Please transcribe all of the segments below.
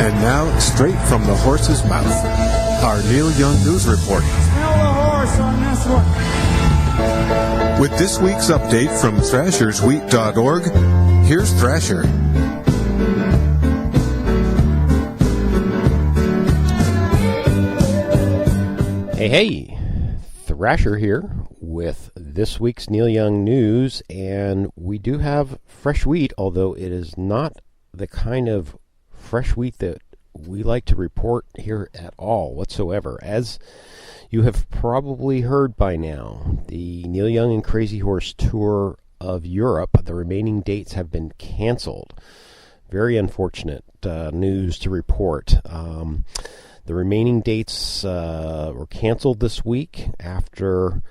And now, straight from the horse's mouth, our Neil Young News Report. Smell the horse on this one. With this week's update from ThrashersWheat.org, here's Thrasher. Hey, Thrasher here with this week's Neil Young News, and we do have fresh wheat, although it is not the kind of fresh wheat that we like to report here at all whatsoever. As you have probably heard by now, the Neil Young and Crazy Horse tour of Europe, the remaining dates have been canceled. Very unfortunate news to report. The remaining dates were canceled this week after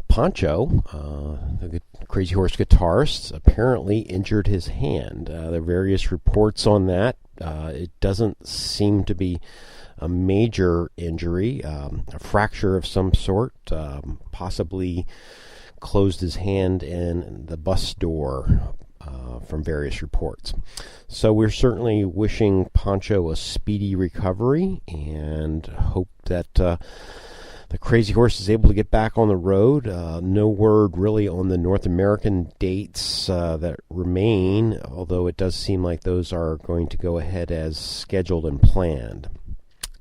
Pancho, the Crazy Horse guitarist, apparently injured his hand. There are various reports on that. It doesn't seem to be a major injury, a fracture of some sort, possibly closed his hand in the bus door from various reports. So we're certainly wishing Pancho a speedy recovery and hope that the Crazy Horse is able to get back on the road. No word really on the North American dates that remain, although it does seem like those are going to go ahead as scheduled and planned.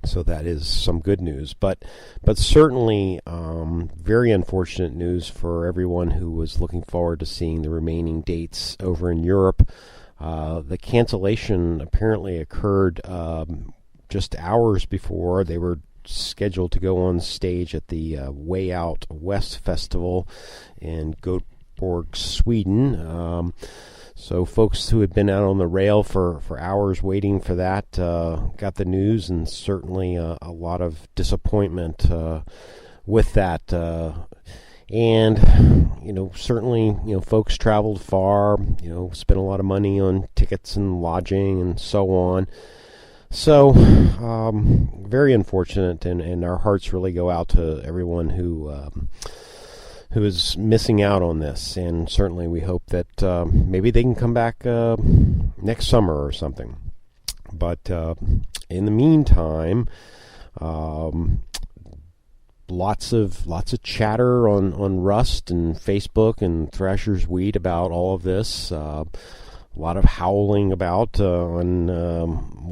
So that is some good news, but certainly very unfortunate news for everyone who was looking forward to seeing the remaining dates over in Europe. The cancellation apparently occurred just hours before they were scheduled to go on stage at the Way Out West Festival in Göteborg, Sweden. So folks who had been out on the rail for hours waiting for that got the news, and certainly a lot of disappointment with that. And, certainly, folks traveled far, spent a lot of money on tickets and lodging and so on. So, very unfortunate, and our hearts really go out to everyone who is missing out on this, and certainly we hope that maybe they can come back next summer or something. But in the meantime, lots of chatter on Rust and Facebook and Thrasher's Wheat about all of this. A lot of howling about on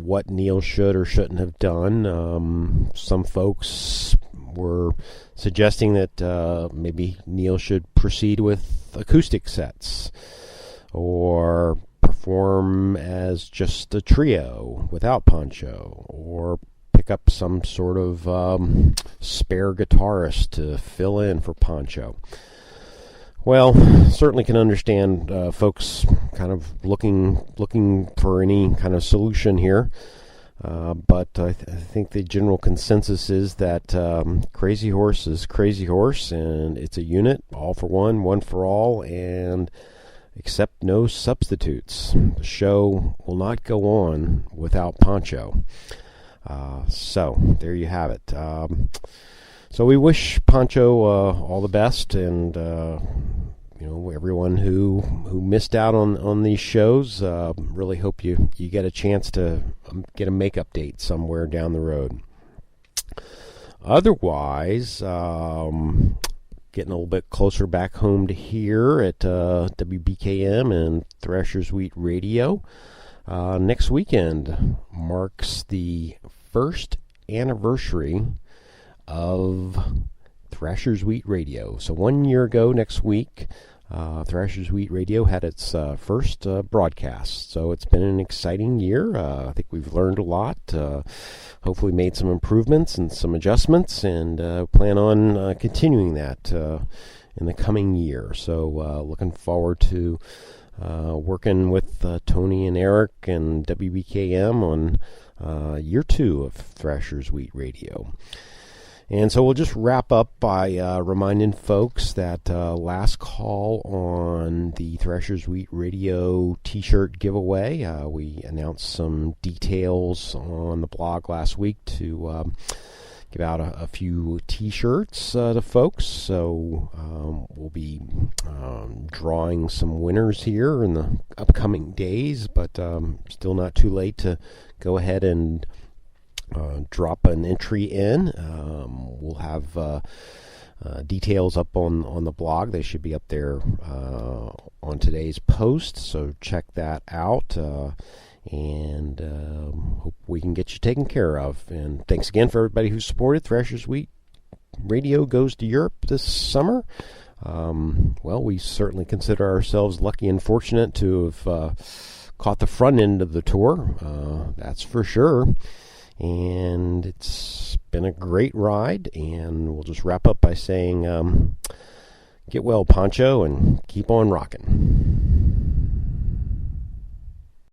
what Neil should or shouldn't have done. Some folks were suggesting that maybe Neil should proceed with acoustic sets or perform as just a trio without Pancho, or pick up some sort of spare guitarist to fill in for Pancho. Well, certainly can understand folks kind of looking for any kind of solution here. But I think the general consensus is that Crazy Horse is Crazy Horse, and it's a unit, all for one, one for all, and accept no substitutes. The show will not go on without Pancho. So there you have it. So we wish Pancho all the best, and everyone who missed out on these shows, really hope you get a chance to get a makeup date somewhere down the road. Otherwise, getting a little bit closer back home to here at WBKM and Thrashers Wheat Radio. Next weekend marks the first anniversary of Thrashers Wheat Radio. So 1 year ago next week, Thrashers Wheat Radio had its first broadcast. So it's been an exciting year. I think we've learned a lot. Hopefully made some improvements and some adjustments, and plan on continuing that in the coming year. So looking forward to working with Tony and Eric and WBKM on year 2 of Thrashers Wheat Radio. And so we'll just wrap up by reminding folks that last call on the Thrashers Wheat Radio t-shirt giveaway. We announced some details on the blog last week to give out a few T-shirts to folks. So we'll be drawing some winners here in the upcoming days, but still not too late to go ahead and drop an entry in. We'll have details up on the blog. They should be up there on today's post, so check that out. And hope we can get you taken care of. And thanks again for everybody who supported Thrashers Week Radio Goes to Europe this summer. Well, we certainly consider ourselves lucky and fortunate to have caught the front end of the tour. That's for sure. And it's been a great ride. And we'll just wrap up by saying, get well, Poncho, and keep on rocking.